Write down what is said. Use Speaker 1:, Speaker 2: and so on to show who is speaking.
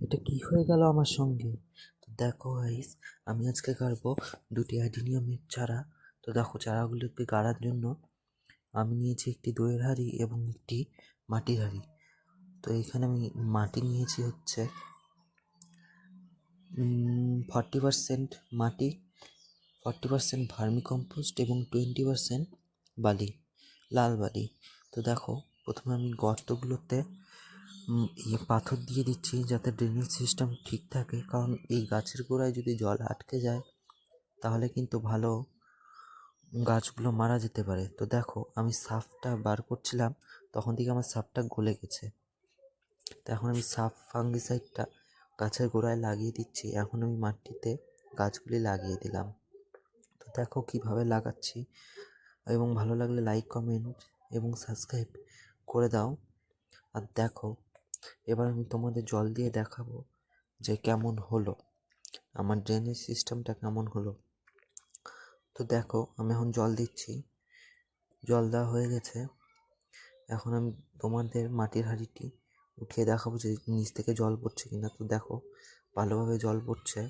Speaker 1: এটা কি হয়ে গেল আমার সঙ্গে? তো দেখো গাইস, আমি আজকে গাড়বো দুটি অ্যাডিনিয়ামের চারা। তো দেখো, চারাগুলোকে গাড়ার জন্য আমি নিয়েছি একটি দইয়ের হাঁড়ি এবং একটি মাটির হাঁড়ি। তো এখানে আমি মাটি নিয়েছি হচ্ছে 40% মাটি, 40% ভার্মি কম্পোস্ট এবং 20% বালি, লাল বালি। তো দেখো, প্রথমে আমি গর্তগুলোতে পাথর দিয়ে দিচ্ছি যাতে ড্রেনেজ সিস্টেম ঠিক থাকে, কারণ এই গাছের গোড়ায় যদি জল আটকে যায় তাহলে কিন্তু ভালো গাছগুলো মারা যেতে পারে। তো দেখো, আমি সাফটা বার করছিলাম, তখন থেকে আমার সাফটা গলে গেছে। তো এখন আমি সাফ ফাঙ্গিসাইডটা গাছের গোড়ায় লাগিয়ে দিচ্ছি। এখন আমি মাটিতে গাছগুলি লাগিয়ে দিলাম। তো দেখো কিভাবে লাগাচ্ছি, এবং ভালো লাগলে লাইক, কমেন্ট এবং সাবস্ক্রাইব করে দাও। আর দেখো, এবার আমি তোমাদের জল দিয়ে দেখাবো যে কেমন হলো, আমার ড্রেনেজ সিস্টেমটা কেমন হলো। তো দেখো, আমি এখন জল দিচ্ছি, জল দেওয়া হয়ে গেছে। এখন আমি তোমাদের মাটির হাঁড়িটি উঠিয়ে দেখাবো যে নিচ থেকে জল পড়ছে কিনা। তো দেখো, ভালোভাবে জল পড়ছে।